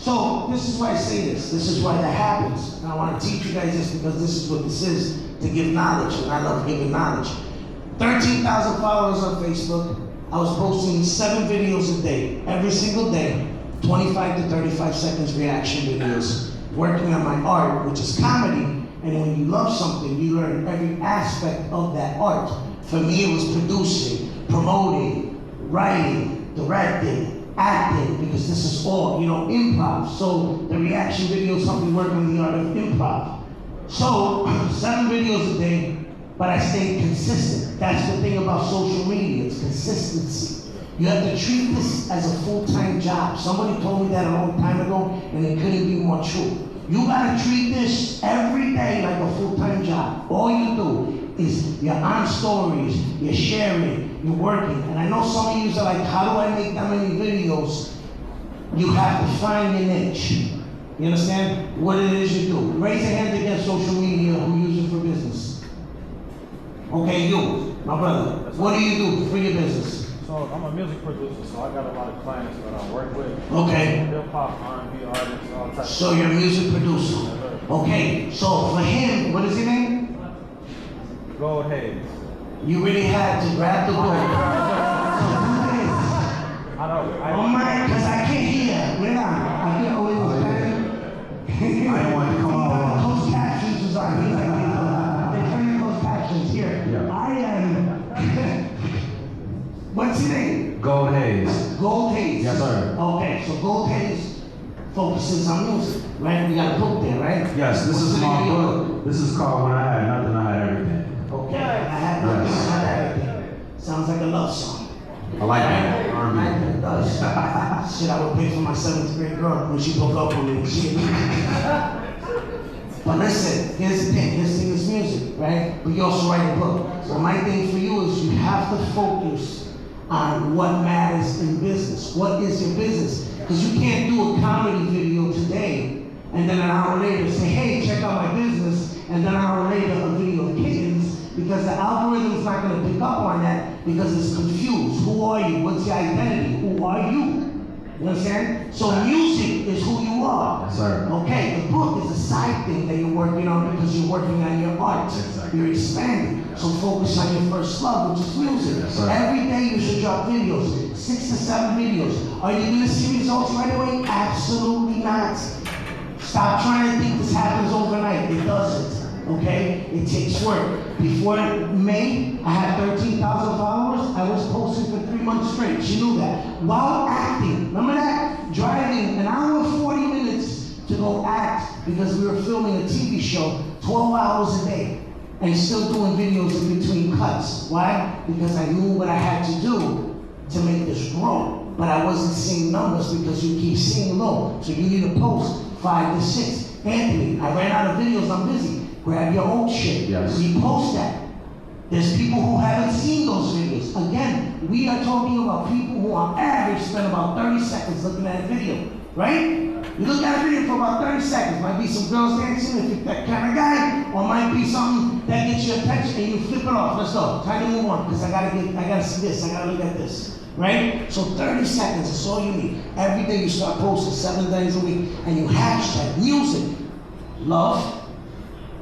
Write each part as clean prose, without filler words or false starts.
So this is why I say this. This is why that happens. And I want to teach you guys this because this is what this is, to give knowledge, and I love giving knowledge. 13,000 followers on Facebook. I was posting 7 videos a day, every single day, 25 to 35 seconds reaction videos, working on my art, which is comedy. And when you love something, you learn every aspect of that art. For me, it was producing, promoting, writing, directing, acting, because this is all, improv. So the reaction videos help me work on the art of improv. So 7 videos a day, but I stayed consistent. That's the thing about social media, it's consistency. You have to treat this as a full-time job. Somebody told me that a long time ago, and it couldn't be more true. You gotta treat this every day like a full-time job. All you do is you're on stories, you're sharing, you're working. And I know some of you are like, how do I make that many videos? You have to find your niche. You understand? What it is you do. Raise your hand against social media who use it for business. Okay, you, my brother. What do you do for your business? So I'm a music producer, so I got a lot of clients that I work with. Okay. Hip-hop, R&B artists, all types. So you're a music producer. Okay, so for him, what is your name? Gold Hayes. You really had to grab the gold. I know. Oh my, because I can't hear. Wait on. I can't always I don't want to come out. Closed captions is on. He's like, they're turning closed captions here. Yeah. I am. What's your name? Gold Hayes. Gold Hayes. Yes, sir. Okay, so Gold Hayes focuses on music, right? We got a book there, right? Yes, this What's is the name my of your book. This is called When I Had Nothing, I Had Everything. Okay, I had nothing, I had everything. Sounds like a love song. I like that. It does. Shit, I would pay for my 7th grade girl when she broke up with me. Shit. But listen, here's the thing. His thing is music, right? But you also write a book. So my thing for you is you have to focus on what matters in business. What is your business? Because you can't do a comedy video today and then an hour later say, hey, check out my business, and then an hour later a video of kittens, because the algorithm's not going to pick up on that because it's confused. Who are you? What's your identity? Who are you? You understand? So music is who you are. Yes, sir. Okay, the book is a side thing that you're working on because you're working on your art. Exactly. You're expanding. So focus on your first love, which is music. Yes, sir. Every day you should drop videos, 6 to 7 videos. Are you going to see results right away? Absolutely not. Stop trying to think this happens overnight. It doesn't. Okay? It takes work. Before May, I had 13,000 followers. I was posting for 3 months straight. She knew that. While acting. Remember that? Driving an hour and 40 minutes to go act because we were filming a TV show 12 hours a day and still doing videos in between cuts. Why? Because I knew what I had to do to make this grow. But I wasn't seeing numbers because you keep seeing low. So you need to post 5 to 6. Anthony, I ran out of videos. I'm busy. Grab your old shit. Yes. Repost that. There's people who haven't seen those videos. Again, we are talking about people who on average spend about 30 seconds looking at a video, right? You look at a video for about 30 seconds. Might be some girls dancing if you're that kind of guy, or might be something that gets your attention and you flip it off. Let's go. Time to move on because I gotta see this. I gotta look at this. Right? So 30 seconds is all you need. Every day you start posting 7 days a week and you hashtag music, love.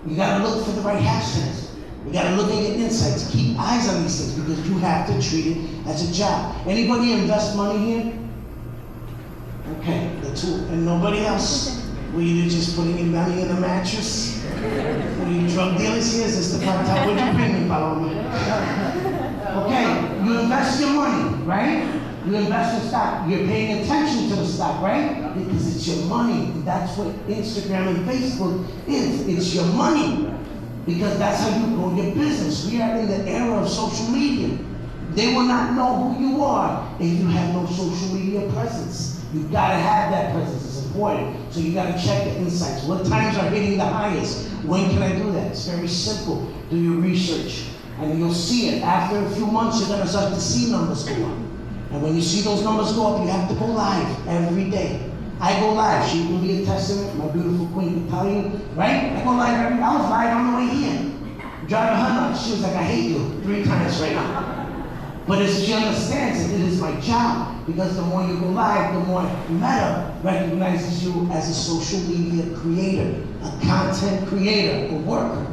You gotta look for the right hashtags. You gotta look at your insights. Keep eyes on these things because you have to treat it as a job. Anybody invest money here? Okay, the two. And nobody else? Were you just putting your money in a mattress? Were you drug dealers here? Is this the part time? What'd you bring me, Paloma? Okay, you invest your money, right? You invest in stock. You're paying attention to the stock, right? Because it's your money. And that's what Instagram and Facebook is. It's your money. Because that's how you grow your business. We are in the era of social media. They will not know who you are if you have no social media presence. You gotta have that presence. It's important. So you gotta check the insights. What times are hitting the highest? When can I do that? It's very simple. Do your research. And you'll see it. After a few months, you're gonna start to see numbers go up. And when you see those numbers go up, you have to go live every day. I go live. She can be a testament. My beautiful queen can tell you, right? I go live every. I was live on the way in. Driving her nuts. She was like, "I hate you," 3 times right now. But as she understands it, it is my job, because the more you go live, the more Meta recognizes you as a social media creator, a content creator, a worker.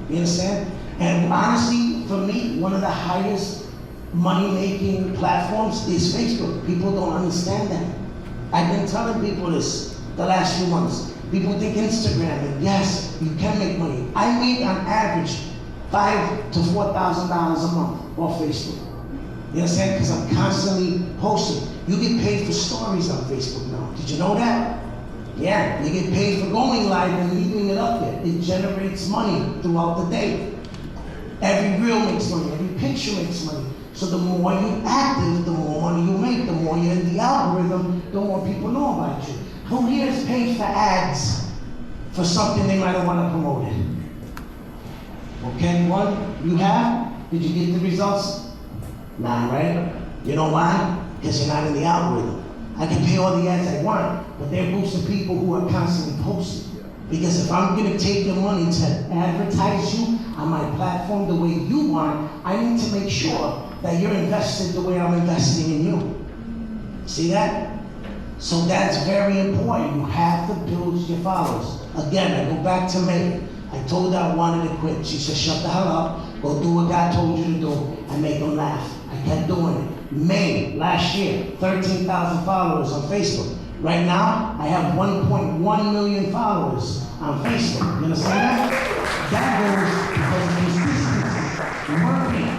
You understand? And honestly, for me, one of the highest money-making platforms is Facebook. People don't understand that. I've been telling people this the last few months. People think Instagram, and yes, you can make money. I make on average $5,000 to $4,000 a month off Facebook. You understand? Because I'm constantly posting. You get paid for stories on Facebook now. Did you know that? Yeah, you get paid for going live and leaving it up there. It generates money throughout the day. Every reel makes money, every picture makes money. So the more you're active, the more money you make. The more you're in the algorithm, the more people know about you. Who here is paid for ads for something they might have want to promote it? Okay, one, you have? Did you get the results? Nah, right? You know why? Because you're not in the algorithm. I can pay all the ads I want, but they're boosting people who are constantly posting. Because if I'm gonna take your money to advertise you on my platform the way you want, I need to make sure that you're invested the way I'm investing in you. See that? So that's very important. You have to build your followers. Again, I go back to May. I told her I wanted to quit. She said, shut the hell up, go do what God told you to do, and make them laugh. I kept doing it. May, last year, 13,000 followers on Facebook. Right now, I have 1.1 million followers on Facebook. You understand that? That goes because of consistency, working.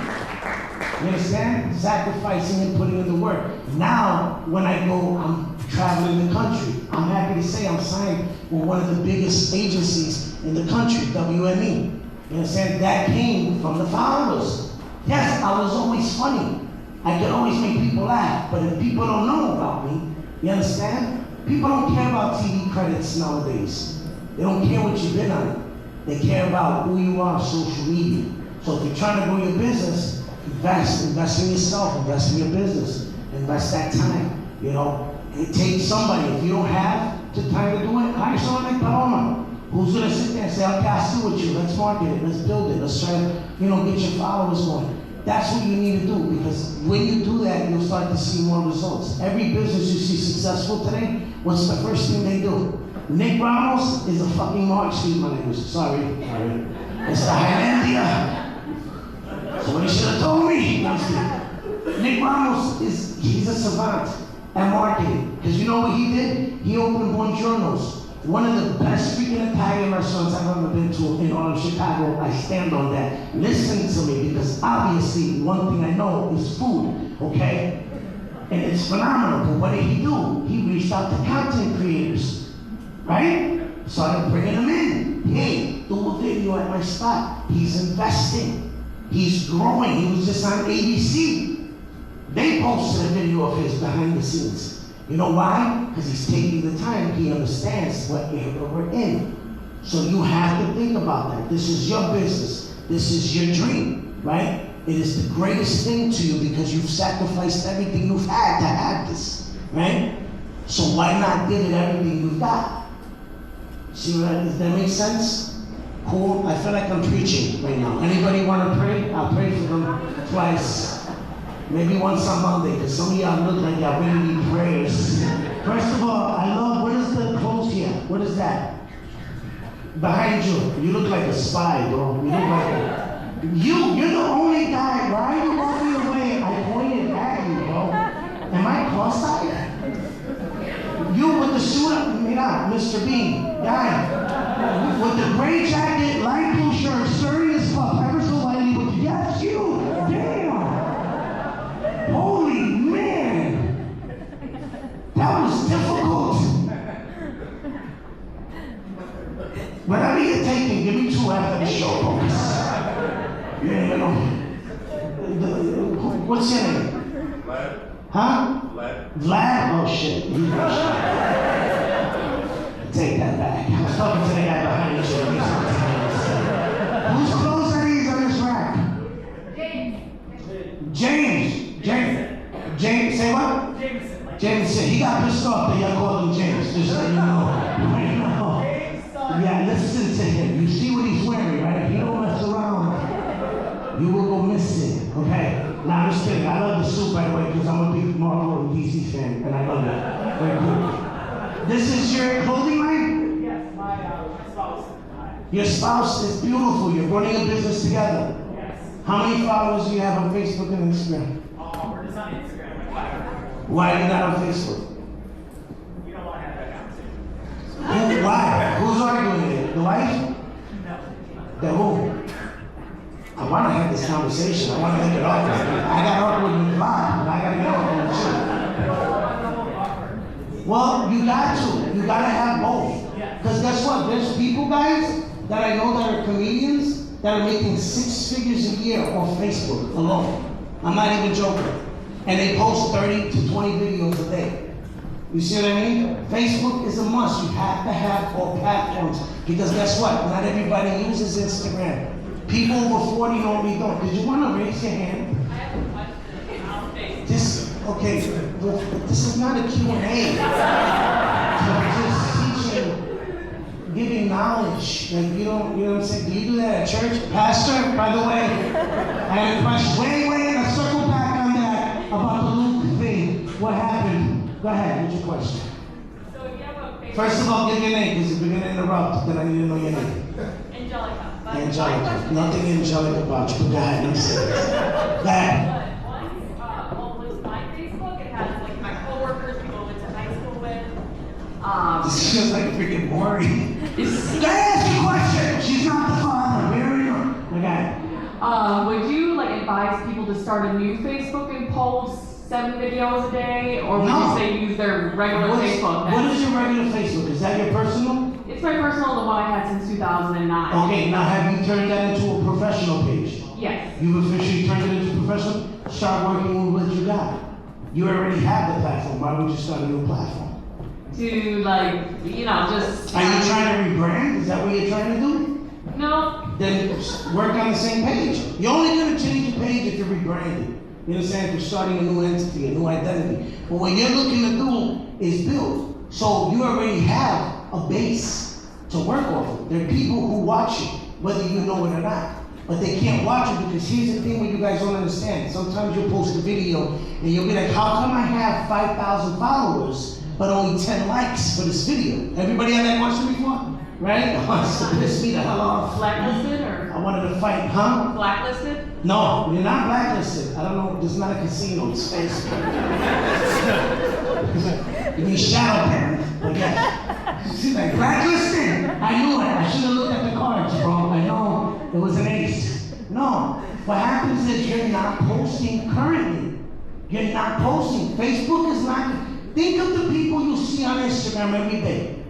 You understand? Sacrificing and putting in the work. Now, when I go, I'm traveling the country. I'm happy to say I'm signed with one of the biggest agencies in the country, WME. You understand? That came from the followers. Yes, I was always funny. I could always make people laugh, but if people don't know about me, you understand? People don't care about TV credits nowadays. They don't care what you've been on. They care about who you are on social media. So if you're trying to grow your business, invest in yourself, invest in your business, invest that time. You know, it takes somebody. If you don't have the time to do it, hire someone like Paloma, who's gonna sit there and say, okay, I'll sit with you, let's market it, let's build it, let's try to, get your followers going. That's what you need to do, because when you do that, you'll start to see more results. Every business you see successful today, what's the first thing they do? Nick Ramos is a fucking mark. Excuse my language. Sorry. It's the Highlandia. So what he should have told me. Nick Ramos he's a savant at marketing. Because you know what he did? He opened Buongiorno's. One of the best freaking Italian restaurants I've ever been to in all of Chicago. I stand on that. Listen to me, because obviously one thing I know is food, okay? And it's phenomenal, but what did he do? He reached out to content creators, right? Started bringing them in. Hey, do a video at my spot. He's investing. He's growing. He was just on ABC. They posted a video of his behind the scenes. You know why? Because he's taking the time. He understands what era we're in. So you have to think about that. This is your business. This is your dream, right? It is the greatest thing to you because you've sacrificed everything you've had to have this, right? So why not give it everything you've got? See what does that make sense? Cool. I feel like I'm preaching right now. Anybody want to pray? I'll pray for them twice. Maybe once on Monday, because some of y'all look like y'all really need prayers. First of all, I love, what is the clothes here? What is that? Behind you. You look like a spy, bro. You look like you're the only guy. Why are you walking away? I pointed at you, bro. Am I cross-eyed? You with the suit up, Mr. Bean, guy, with the gray jacket, light blue shirt, sturdy as fuck, ever so lightly, but yes, you, damn. Holy man, that was difficult. Whatever you're taking, give me 2 after the show, folks. You ain't gonna. What's your name? Vlad. Huh? Vlad. Vlad? Oh shit. Take that back. I was talking to the guy behind you. Whose clothes are these on this rack? James, say what? Jameson. He got pissed off that y'all called him James. Just so you know. Yeah, listen to him. You see what he's wearing, right? If you don't mess around, you will go missing. Okay? Nah, I'm just kidding. I love clothing line? Yes, my spouse. Your spouse is beautiful. You're running a business together. Yes. How many followers do you have on Facebook and Instagram? We're just on Instagram. Like, Why are you not on Facebook? you don't want to have that conversation. Why? Who's arguing it? The wife? No. The who? I want to have this conversation. I want to make it awkward. I got awkward with mine, but I got to get awkward with you. Well, you got to. You got to have both. Because guess what? There's people, guys, that I know that are comedians that are making 6 figures a year on Facebook alone. I'm not even joking. And they post 30 to 20 videos a day. You see what I mean? Facebook is a must. You have to have all platforms. Because guess what? Not everybody uses Instagram. People over 40 normally don't. Did you want to raise your hand? I have a question on Facebook. Okay, this is not a Q&A. Just teaching, giving knowledge. Like, you know what I'm saying? Do you do that at church? Pastor, by the way, I have a question. Wait, a circle back on that about the Luke thing. What happened? Go ahead, what's your question? So if you have a Facebook. First of all, give your name, because if you're going to interrupt, then I need to know your name. Angelica. But my Angelica. question Nothing is- angelic about you, but go ahead, I'm serious. Go ahead. But once, with my Facebook, it has like my coworkers, people I went to high school with. This feels like freaking boring. Can I ask you a question? She's not the father. Marry her. Okay. Would you like advise people to start a new Facebook and post 7 videos a day, or would No. you say use their regular Facebook? What is your regular Facebook? Is that your personal? It's my personal, the one I had since 2009. Okay, now have you turned that into a professional page? Yes. You've officially turned it into professional? Start working with what you got. You already have the platform. Why would you start a new platform? To just. Are you trying to rebrand? Is that what you're trying to do? No. Then work on the same page. You're only going to change your page if you're rebranding. You understand? If you're starting a new entity, a new identity. But what you're looking to do is build. So you already have a base to work off of. There are people who watch it, whether you know it or not. But they can't watch it because here's the thing what you guys don't understand. Sometimes you'll post a video and you'll be like, how come I have 5,000 followers but only 10 likes for this video? Everybody had that question before? Right? To piss me the hell off. Blacklisted or I wanted to fight, huh? blacklisted? No, you're not blacklisted. I don't know, there's not a casino, it's Facebook. You mean shadow banned, but yes. See, like blacklisted? I knew it. I should have looked at the cards, bro. I know it was an ace. No, what happens is you're not posting currently. You're not posting. Facebook is not. Think of the people you see on Instagram every day.